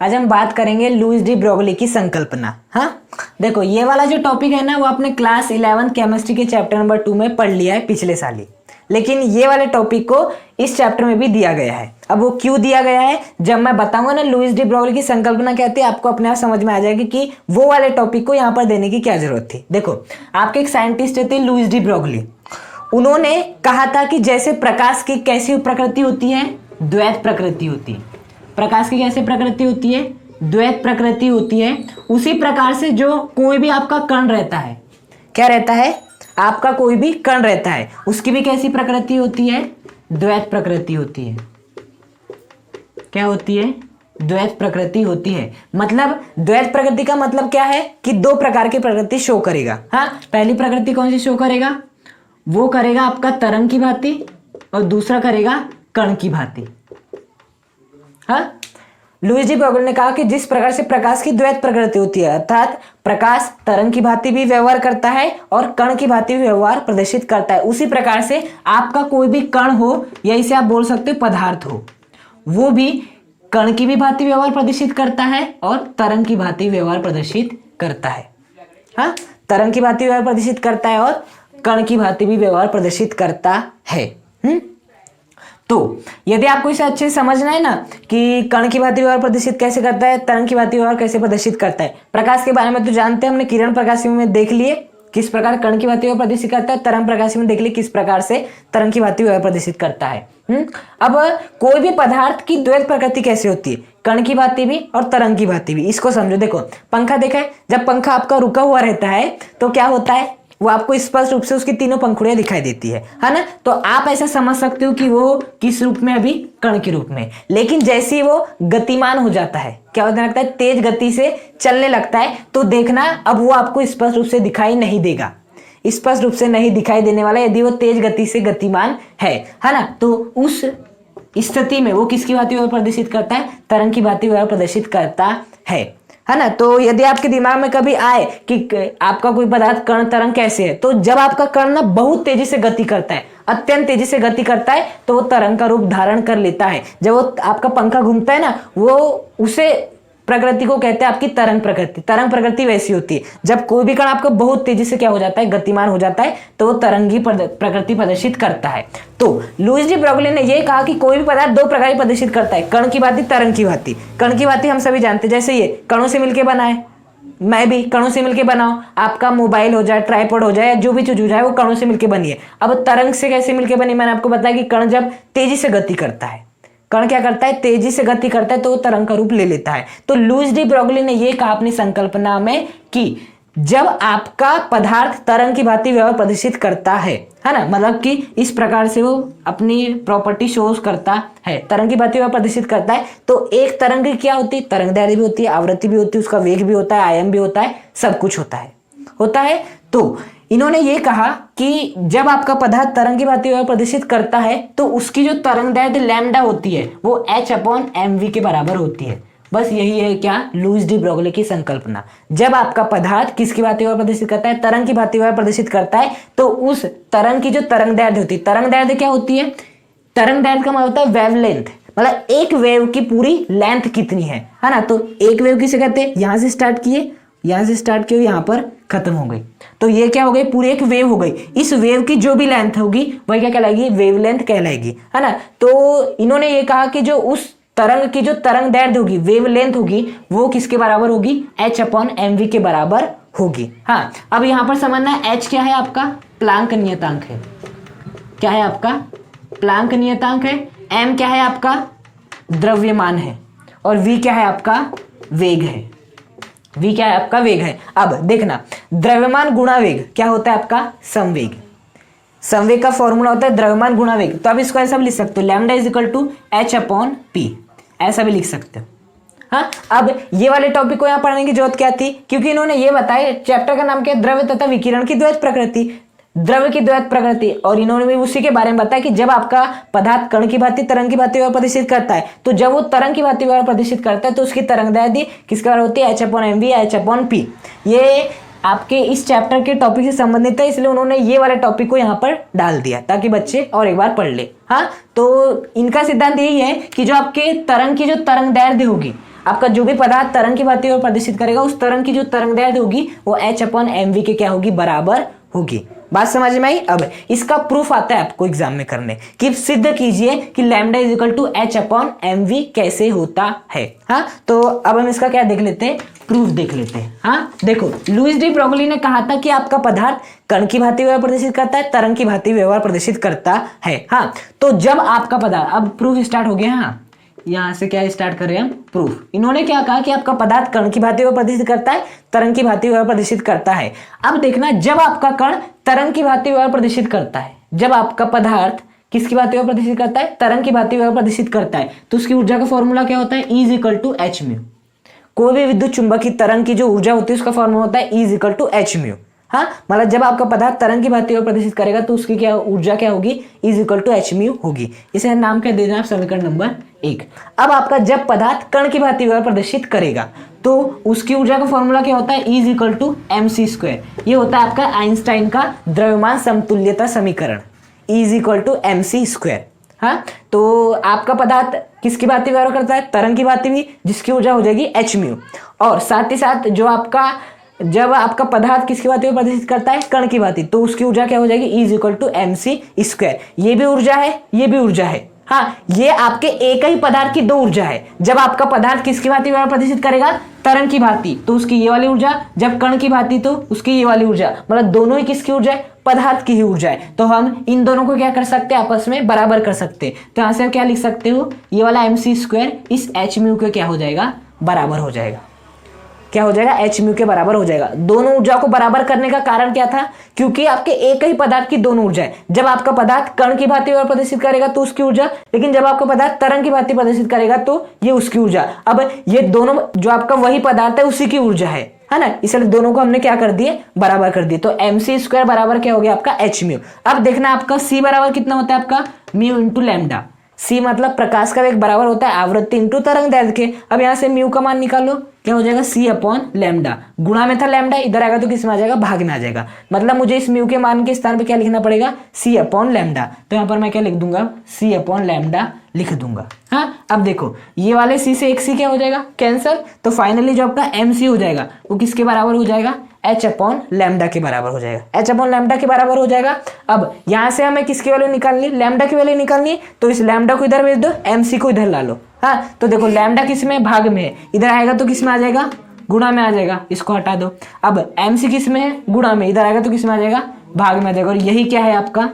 आज हम बात करेंगे लुईस डी ब्रोगली की संकल्पना। हाँ देखो, ये वाला जो टॉपिक है ना वो आपने क्लास 11 केमिस्ट्री के चैप्टर नंबर 2 में पढ़ लिया है पिछले साल ही, लेकिन ये वाले टॉपिक को इस चैप्टर में भी दिया गया है। अब वो क्यों दिया गया है जब मैं बताऊंगा ना लुईस डी ब्रोगली की संकल्पना कहते हैं, आपको अपने आप समझ में आ जाएगी कि वो वाले टॉपिक को यहाँ पर देने की क्या जरूरत थी। देखो, आपके एक साइंटिस्ट थे लुईस डी ब्रोगली, उन्होंने कहा था कि जैसे प्रकाश की कैसी प्रकृति होती है, द्वैत प्रकृति होती है। प्रकाश की कैसे प्रकृति होती है, द्वैत प्रकृति होती है। उसी प्रकार से जो कोई भी आपका कण रहता है, क्या रहता है, आपका कोई भी कण रहता है, उसकी भी कैसी प्रकृति होती है, द्वैत प्रकृति होती है। क्या होती है, द्वैत प्रकृति होती है। मतलब द्वैत प्रकृति का मतलब क्या है कि दो प्रकार की प्रकृति शो करेगा। हाँ, पहली प्रकृति कौन सी शो करेगा, वो करेगा आपका तरंग की भांति और दूसरा करेगा कण की भांति। हाँ, लुईस डी ब्रोगली ने कहा कि जिस प्रकार से प्रकाश की द्वैत प्रकृति होती है, अर्थात प्रकाश तरंग की भांति भी व्यवहार करता है और कण की भांति भी व्यवहार प्रदर्शित करता है, उसी प्रकार से आपका कोई भी कण हो या इसे आप बोल सकते हो पदार्थ हो, वो भी कण की भी भांति व्यवहार प्रदर्शित करता है और तरंग की भांति व्यवहार प्रदर्शित करता है। हाँ, तरंग की भांति व्यवहार प्रदर्शित करता है और कण की भांति भी व्यवहार प्रदर्शित करता है। तो यदि आपको इसे अच्छे से समझना है ना कि कण की भांति व्यवहार प्रदर्शित कैसे करता है, तरंग की भांति व्यवहार कैसे प्रदर्शित करता है, प्रकाश के बारे में तो जानते हैं, हमने किरण प्रकाश में देख लिए किस प्रकार कण की भांति व्यवहार प्रदर्शित करता है, तरंग प्रकाश में देख लिए किस प्रकार से तरंग की भांति व्यवहार प्रदर्शित करता है। अब कोई भी पदार्थ की द्वैत प्रकृति कैसे होती है, कण की भांति भी और तरंग की भांति भी। इसको समझो, देखो पंखा देखा है, जब पंखा आपका रुका हुआ रहता है तो क्या होता है, वो आपको स्पष्ट रूप से उसकी तीनों पंखुड़ियां दिखाई देती है ना। तो आप ऐसा समझ सकते हो कि वो किस रूप में, अभी कण के रूप में। लेकिन जैसे ही वो गतिमान हो जाता है, क्या होने लगता है, तेज गति से चलने लगता है, तो देखना अब वो आपको स्पष्ट रूप से दिखाई नहीं देगा, स्पष्ट रूप से नहीं दिखाई देने वाला यदि वो तेज गति से गतिमान है ना। तो उस स्थिति में वो किसकी भांति व्यवहार प्रदर्शित करता है, तरंग की भांति व्यवहार प्रदर्शित करता है ना। तो यदि आपके दिमाग में कभी आए कि आपका कोई पदार्थ कण तरंग कैसे है, तो जब आपका कण ना बहुत तेजी से गति करता है, अत्यंत तेजी से गति करता है, तो वो तरंग का रूप धारण कर लेता है। जब वो आपका पंखा घूमता है ना, वो उसे प्रकृति को कहते हैं आपकी तरंग प्रकृति। तरंग प्रकृति वैसी होती है, जब कोई भी कण आपका बहुत तेजी से क्या हो जाता है, गतिमान हो जाता है, तो वो तरंगी प्रकृति प्रदर्शित करता है। तो लुईस डी ब्रोगली ने यह कहा कि कोई भी पदार्थ दो प्रकार की प्रदर्शित करता है, कण की भांति, तरंग की भांति। कण की भांति हम सभी जानते हैं, जैसे ये कणों से मिलकर बना है, मैं भी कणों से मिलकर बनाऊं, आपका मोबाइल हो जाए, ट्राइपॉड हो जाए, जो भी चीज हो जाए वो कणों से मिलकर बनी है। अब तरंग से कैसे मिलकर बनी, मैंने आपको बताया कि कण जब तेजी से गति करता है, कण क्या करता है, तेजी से गति करता है, तो वो तरंग का रूप ले लेता है। तो लुईस डी ब्रोगली ने यह कहा अपनी संकल्पना में कि जब आपका पदार्थ तरंग की भांति व्यवहार प्रदर्शित करता है ना, मतलब कि इस प्रकार से वो अपनी प्रॉपर्टी शोज करता है, तरंग की भांति व्यवहार प्रदर्शित करता है, तो एक तरंग क्या होती है, तरंगदैर्घ्य भी होती है, आवृत्ति भी होती है, उसका वेग भी होता है, आयाम भी होता है, सब कुछ होता है। तो इन्होंने ये कहा कि जब आपका पदार्थ तरंग की भांति व्यवहार प्रदर्शित करता है, तो उसकी जो तरंगदैर्घ्य लैम्डा होती है वो h/mv के बराबर होती है। बस यही है क्या, लुईस डी ब्रोगली की संकल्पना। जब आपका पदार्थ किसकी भांति व्यवहार प्रदर्शित करता है, तरंग की भांति व्यवहार प्रदर्शित करता है, तो उस तरंग की जो तरंगदैर्घ्य होती है, तरंगदैर्घ्य क्या होती है, तरंगदैर्घ्य का मतलब होता है वेवलेंथ, मतलब एक वेव की पूरी लेंथ कितनी है ना। तो एक वेव किसे कहते हैं, यहां से स्टार्ट किए, यहां से स्टार्ट किए, यहां पर खत्म हो गई, तो ये क्या हो गई, पूरी एक वेव हो गई। इस वेव की जो भी लेंथ होगी वही क्या कहलाएगी, वेवलेंथ कहलाएगी, है ना। तो इन्होंने ये कहा कि जो उस तरंग की जो तरंगदैर्घ्य होगी, वेवलेंथ होगी, वो किसके बराबर होगी, h/mv के बराबर होगी। हाँ, अब यहां पर समझना है h क्या है, आपका प्लांक नियतांक है। क्या है आपका, प्लांक नियतांक है। m क्या है, आपका द्रव्यमान है, और v क्या है, आपका वेग है। v क्या है, आपका वेग है। अब देखना, द्रव्यमान गुणा वेग क्या होता है, आपका संवेग। संवेग का फॉर्मूला होता है द्रव्यमान गुणा वेग। तो आप इसको ऐसा भी लिख सकते हो, lambda is equal to h/p, ऐसा भी लिख सकते हो। हाँ, अब ये वाले टॉपिक को यहाँ पढ़ने की जरूरत क्या थी, क्योंकि इन्होंने ये बताया, चैप्टर का नाम क्या है, द्रव्य तथा विकिरण की द्वैत प्रकृति, द्रव्य की द्वैत प्रकृति, और इन्होंने भी उसी के बारे में बताया कि जब आपका पदार्थ कण की भांति, तरंग की भांति व्यवहार प्रदर्शित करता है, तो जब वो तरंग की भांति व्यवहार प्रदर्शित करता है, तो उसकी तरंगदैर्घ्य किसके बराबर होती है, h/mv, h/p। ये आपके इस चैप्टर के टॉपिक से संबंधित है, इसलिए उन्होंने ये वाले टॉपिक को यहाँ पर डाल दिया ताकि बच्चे और एक बार पढ़ ले। हाँ, तो इनका सिद्धांत यही है कि जो आपके तरंग की जो तरंगदैर्घ्य होगी, आपका जो भी पदार्थ तरंग की भांति प्रदर्शित करेगा उस तरंग की जो तरंगदैर्ध्य होगी वो h/mv के क्या होगी, बराबर होगी। बात समझ में आई। अब इसका प्रूफ आता है आपको एग्जाम में करने कि सिद्ध कीजिए कि lambda is equal to h/mv कैसे होता है। हाँ, तो अब हम इसका क्या देख लेते हैं, प्रूफ देख लेते हैं। हाँ देखो, लुईस डी ब्रोगली ने कहा था कि आपका पदार्थ कण की भांति व्यवहार प्रदर्शित करता है, तरंग की भांति व्यवहार प्रदर्शित करता है। हाँ, तो जब आपका पदार्थ, अब प्रूफ स्टार्ट हो गया। हाँ, यहां से क्या स्टार्ट कर रहे हैं हम, प्रूफ। इन्होंने क्या कहा कि आपका पदार्थ कण की भांति प्रदर्शित करता है, तरंग की भांति प्रदर्शित करता है। अब देखना, जब आपका कण तरंग की भांति प्रदर्शित करता है, जब आपका पदार्थ किसकी भांति प्रदर्शित करता है, तरंग की भांति प्रदर्शित करता है, तो उसकी ऊर्जा का फॉर्मूला क्या होता है, E is equal to H mu. कोई भी विद्युत चुंबकीय तरंग की जो ऊर्जा होती है उसका फॉर्मूला होता है E is equal to H mu. हाँ, मतलब जब आपका पदार्थ तरंग की भांति प्रदर्शित करेगा तो उसकी क्या ऊर्जा क्या होगी, E is equal to H mu होगी। इसे नाम क्या दे देना आप, समीकरण नंबर 1। अब आपका जब पदार्थ कण की भांति प्रदर्शित करेगा तो उसकी ऊर्जा का फॉर्मूला क्या होता है, E is equal to mc²। ये होता है आपका आइंस्टाइन का द्रव्यमान समतुल्यता समीकरण, E is equal to mc²। हाँ, तो आपका पदार्थ किसकी भांति व्यवहार करता है, तरंग की भांति भी, जिसकी ऊर्जा हो जाएगी एच म्यू। और साथ ही साथ जो आपका, जब आपका पदार्थ किसकी भांति प्रदर्शित करता है, कण की भांति, तो उसकी ऊर्जा क्या हो जाएगी, E is equal to mc²। ये भी ऊर्जा है, ये भी ऊर्जा है। हाँ, ये आपके एक ही पदार्थ की दो ऊर्जा है। जब आपका पदार्थ किसकी भांति प्रदर्शित करेगा, तरंग की भांति, तो उसकी ये वाली ऊर्जा, जब कण की भांति तो उसकी ये वाली ऊर्जा, मतलब दोनों ही किसकी ऊर्जा है, पदार्थ की ही ऊर्जा है। तो हम इन दोनों को क्या कर सकते हैं, आपस में बराबर कर सकते हैं। तो यहाँ से क्या लिख सकते हो, ये वाला mc² इस एच म्यू के क्या हो जाएगा, बराबर हो जाएगा। क्या हो जाएगा, एच म्यू के बराबर हो जाएगा। दोनों ऊर्जा को बराबर करने का कारण क्या था, क्योंकि आपके एक ही पदार्थ की दोनों ऊर्जा है। जब आपका पदार्थ कण की भांति प्रदर्शित करेगा तो उसकी ऊर्जा, लेकिन जब आपका पदार्थ तरंग की भांति प्रदर्शित करेगा तो ये उसकी ऊर्जा। अब ये दोनों जो आपका वही पदार्थ है उसी की ऊर्जा है ना, इसलिए दोनों को हमने क्या कर दिए, बराबर कर दिए। तो mc² बराबर क्या हो गया आपका एच म्यू। अब देखना आपका c बराबर कितना होता है आपका, म्यू इंटू लैम्डा। c मतलब प्रकाश का वेग बराबर होता है आवृत्ति इंटू तरंग दैर्ध्य के। अब यहाँ से म्यू का मान निकालो, क्या हो जाएगा, c/λ। गुणा में था लैम्डा, इधर आएगा तो किस में आ जाएगा, भाग में आ जाएगा। मतलब मुझे इस म्यू के मान के स्थान पे क्या लिखना पड़ेगा, c/λ। तो यहाँ पर मैं क्या लिख दूंगा, c/λ लिख दूंगा। हाँ, अब देखो ये वाले c से एक c क्या हो जाएगा, कैंसर। तो फाइनली जो आपका mc हो जाएगा वो किसके बराबर हो जाएगा, h/λ के बराबर हो जाएगा, h/λ के बराबर हो जाएगा। अब यहाँ से हमें किसकी वैल्यू निकालनी है, लैम्डा की वैल्यू निकालनी है। तो इस लैम्डा को इधर भेज दो, mc को इधर ला लो। हाँ, तो देखो लैम्डा किस में, भाग में है, इधर आएगा तो किस में आ जाएगा, गुणा में आ जाएगा, इसको हटा दो। अब mc किस में है, गुणा में, इधर आएगा तो किस में आ जाएगा, भाग में आ जाएगा। और यही क्या है आपका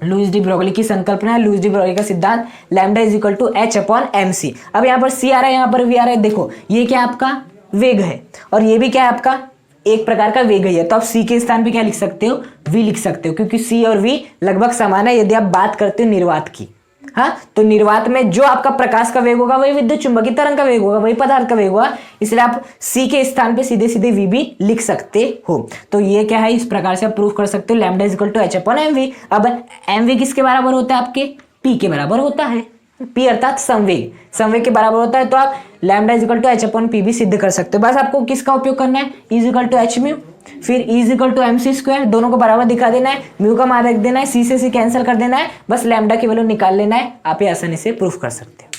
लुईस डी ब्रोगली की संकल्पना है, लुईस डी ब्रोगली का सिद्धांत, lambda is equal to h/mc। अब यहाँ पर c आ रहा है, यहाँ पर v आ रहा है। देखो ये क्या आपका वेग है और ये भी क्या है आपका एक प्रकार का वेग ही है। तो आप c के स्थान पे क्या लिख सकते हो, v लिख सकते हो, क्योंकि c और v लगभग समान है यदि आप बात करते हो निर्वात की। हाँ, तो निर्वात में जो आपका प्रकाश का वेग होगा वही विद्युत चुंबकीय तरंग का वेग होगा, वही पदार्थ का वेग होगा, इसलिए आप c के स्थान पे सीधे सीधे v भी लिख सकते हो। तो ये क्या है, इस प्रकार से आप प्रूफ कर सकते हो lambda is equal to h/mv। अब mv किसके बराबर होता है, आपके p के बराबर होता है। p अर्थात संवेग, संवेग के बराबर होता है। तो आप lambda is equal to h/p भी सिद्ध कर सकते हो। बस आपको किसका उपयोग करना है, E is equal to H mu, फिर E is equal to mc², दोनों को बराबर दिखा देना है, म्यू का मान रख देना है, c से c कैंसिल कर देना है, बस लैम्डा की वैल्यू निकाल लेना है। आप ये आसानी से प्रूफ कर सकते हो।